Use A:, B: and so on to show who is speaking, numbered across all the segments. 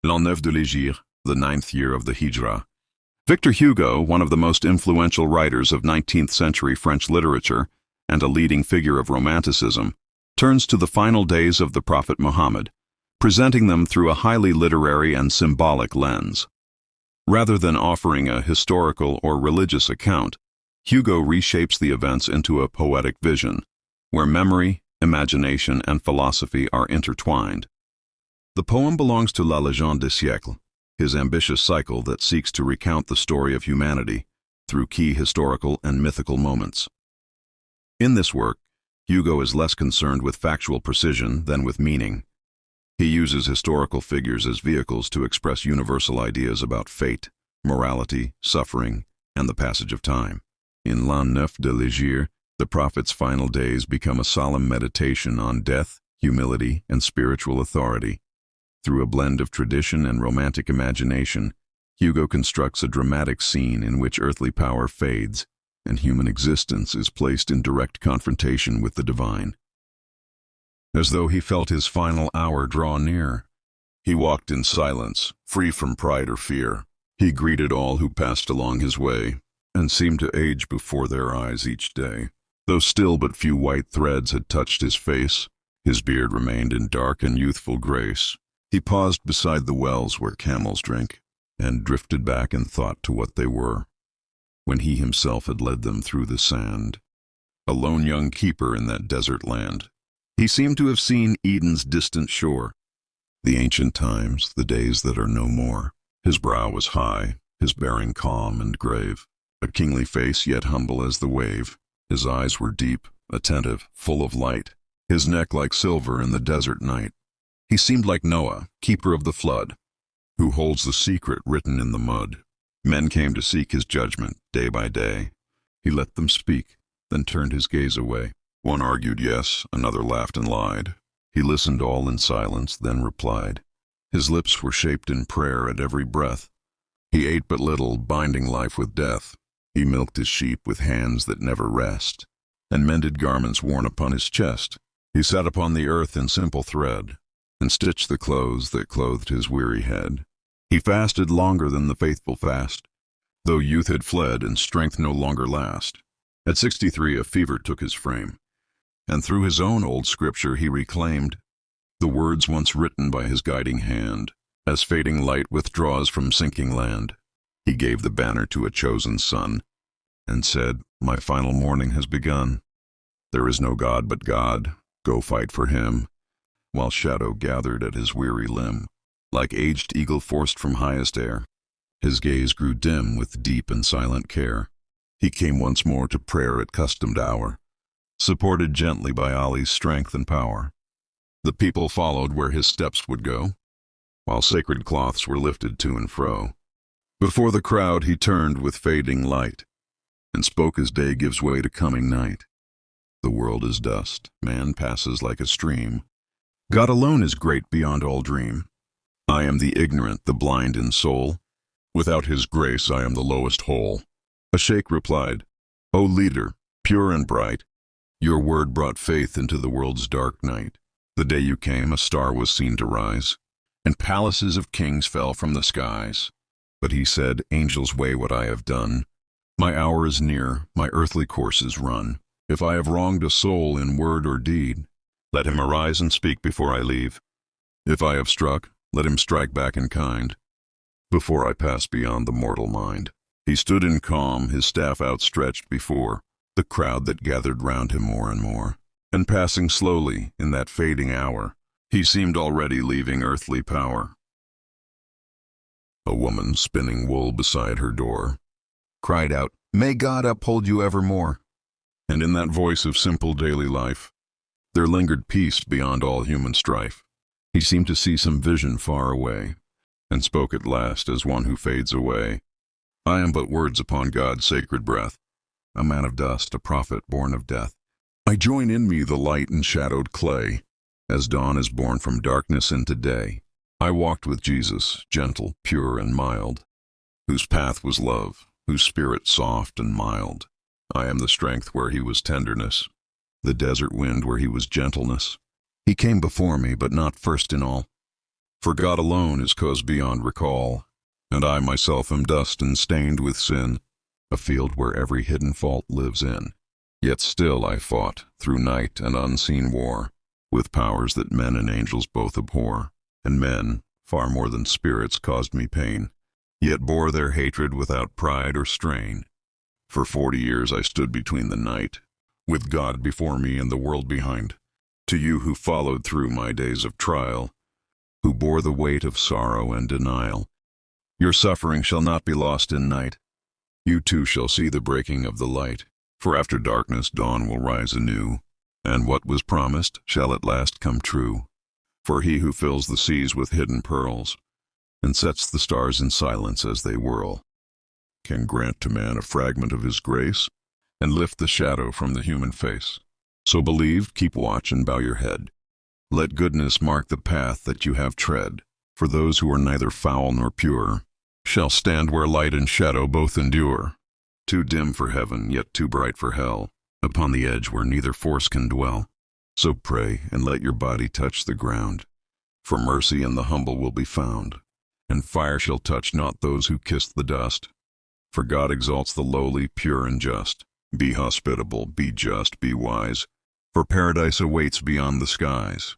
A: neuf de l'Hijra, the ninth year of the Hijra. Victor Hugo, one of the most influential writers of 19th century French literature and a leading figure of Romanticism, turns to the final days of the Prophet Mohammed, presenting them through a highly literary and symbolic lens. Rather than offering a historical or religious account, Hugo reshapes the events into a poetic vision, where memory, imagination, and philosophy are intertwined. The poem belongs to La Légende des siècles, his ambitious cycle that seeks to recount the story of humanity through key historical and mythical moments. In this work, Hugo is less concerned with factual precision than with meaning. He uses historical figures as vehicles to express universal ideas about fate, morality, suffering, and the passage of time. In neuf de l'Hijra, the prophet's final days become a solemn meditation on death, humility, and spiritual authority. Through a blend of tradition and romantic imagination, Hugo constructs a dramatic scene in which earthly power fades and human existence is placed in direct confrontation with the divine. As though he felt his final hour draw near, he walked in silence, free from pride or fear. He greeted all who passed along his way, and seemed to age before their eyes each day. Though still but few white threads had touched his face, his beard remained in dark and youthful grace. He paused beside the wells where camels drink, and drifted back in thought to what they were, when he himself had led them through the sand. A lone young keeper in that desert land, he seemed to have seen Eden's distant shore, the ancient times, the days that are no more. His brow was high, his bearing calm and grave, a kingly face yet humble as the wave. His eyes were deep, attentive, full of light, his neck like silver in the desert night. He seemed like Noah, keeper of the flood, who holds the secret written in the mud. Men came to seek his judgment day by day. He let them speak, then turned his gaze away. One argued yes, another laughed and lied. He listened all in silence, then replied. His lips were shaped in prayer at every breath. He ate but little, binding life with death. He milked his sheep with hands that never rest, and mended garments worn upon his chest. He sat upon the earth in simple thread, and stitched the clothes that clothed his weary head. He fasted longer than the faithful fast, though youth had fled and strength no longer last. At 63 a fever took his frame, and through his own old scripture he reclaimed the words once written by his guiding hand. As fading light withdraws from sinking land, he gave the banner to a chosen son, and said, "My final morning has begun. There is no God but God, go fight for him," while shadow gathered at his weary limb. Like aged eagle forced from highest air, his gaze grew dim with deep and silent care. He came once more to prayer at customed hour, supported gently by Ali's strength and power. The people followed where his steps would go, while sacred cloths were lifted to and fro. Before the crowd he turned with fading light, and spoke as day gives way to coming night. The world is dust, man passes like a stream. God alone is great beyond all dream. I am the ignorant, the blind in soul. Without his grace I am the lowest whole. A sheikh replied, "O leader, pure and bright, your word brought faith into the world's dark night. The day you came, a star was seen to rise, and palaces of kings fell from the skies. But he said, angels weigh what I have done. My hour is near, my earthly course is run. If I have wronged a soul in word or deed, let him arise and speak before I leave. If I have struck, let him strike back in kind, before I pass beyond the mortal mind." He stood in calm, his staff outstretched before the crowd that gathered round him more and more. And passing slowly in that fading hour, he seemed already leaving earthly power. A woman spinning wool beside her door cried out, "May God uphold you evermore." And in that voice of simple daily life, there lingered peace beyond all human strife. He seemed to see some vision far away, and spoke at last as one who fades away. "I am but words upon God's sacred breath, a man of dust, a prophet born of death. I join in me the light and shadowed clay, as dawn is born from darkness into day. I walked with Jesus, gentle, pure, and mild, whose path was love, whose spirit soft and mild. I am the strength where he was tenderness, the desert wind where he was gentleness. He came before me, but not first in all. For God alone is cause beyond recall, and I myself am dust and stained with sin, a field where every hidden fault lives in. Yet still I fought, through night and unseen war, with powers that men and angels both abhor, and men, far more than spirits, caused me pain, yet bore their hatred without pride or strain. For 40 years I stood between the night, with God before me and the world behind. To you who followed through my days of trial, who bore the weight of sorrow and denial, your suffering shall not be lost in night. You too shall see the breaking of the light, for after darkness dawn will rise anew, and what was promised shall at last come true. For he who fills the seas with hidden pearls, and sets the stars in silence as they whirl, can grant to man a fragment of his grace, and lift the shadow from the human face. So believe, keep watch, and bow your head. Let goodness mark the path that you have tread, for those who are neither foul nor pure shall stand where light and shadow both endure. Too dim for heaven, yet too bright for hell, upon the edge where neither force can dwell. So pray, and let your body touch the ground, for mercy in the humble will be found, and fire shall touch not those who kiss the dust. For God exalts the lowly, pure and just. Be hospitable, be just, be wise, for paradise awaits beyond the skies.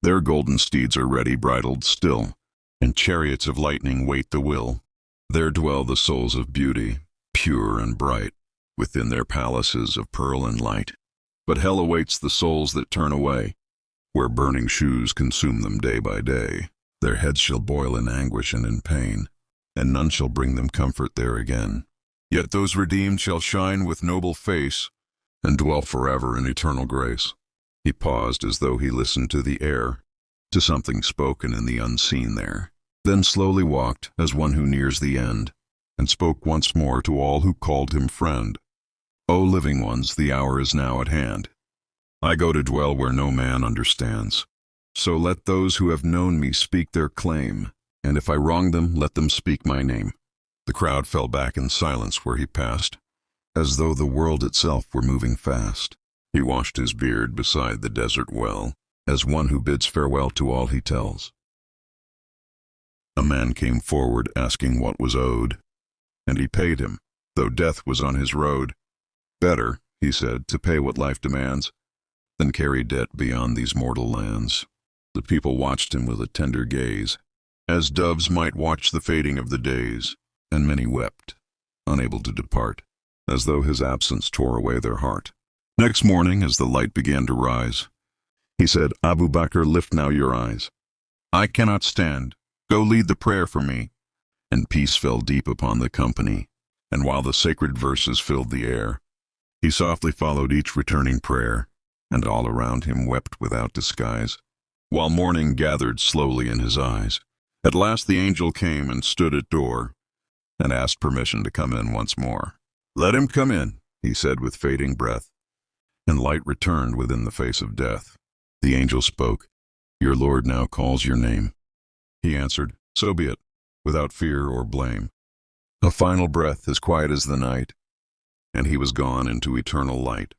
A: Their golden steeds are ready bridled still, and chariots of lightning wait the will. There dwell the souls of beauty, pure and bright, within their palaces of pearl and light. But hell awaits the souls that turn away, where burning shoes consume them day by day. Their heads shall boil in anguish and in pain, and none shall bring them comfort there again. Yet those redeemed shall shine with noble face, and dwell forever in eternal grace. He paused as though he listened to the air, to something spoken in the unseen there, then slowly walked as one who nears the end, and spoke once more to all who called him friend. O living ones, the hour is now at hand. I go to dwell where no man understands. So let those who have known me speak their claim, and if I wrong them, let them speak my name. The crowd fell back in silence where he passed, as though the world itself were moving fast. He washed his beard beside the desert well, as one who bids farewell to all he tells. A man came forward asking what was owed, and he paid him, though death was on his road. Better, he said, to pay what life demands, than carry debt beyond these mortal lands. The people watched him with a tender gaze, as doves might watch the fading of the days, and many wept, unable to depart, as though his absence tore away their heart. Next morning, as the light began to rise, he said, Abu Bakr, lift now your eyes. I cannot stand. Go lead the prayer for me. And peace fell deep upon the company, and while the sacred verses filled the air, he softly followed each returning prayer, and all around him wept without disguise, while mourning gathered slowly in his eyes. At last the angel came and stood at door, and asked permission to come in once more. Let him come in, he said with fading breath, and light returned within the face of death. The angel spoke, Your Lord now calls your name. He answered, So be it, without fear or blame. A final breath as quiet as the night, and he was gone into eternal light.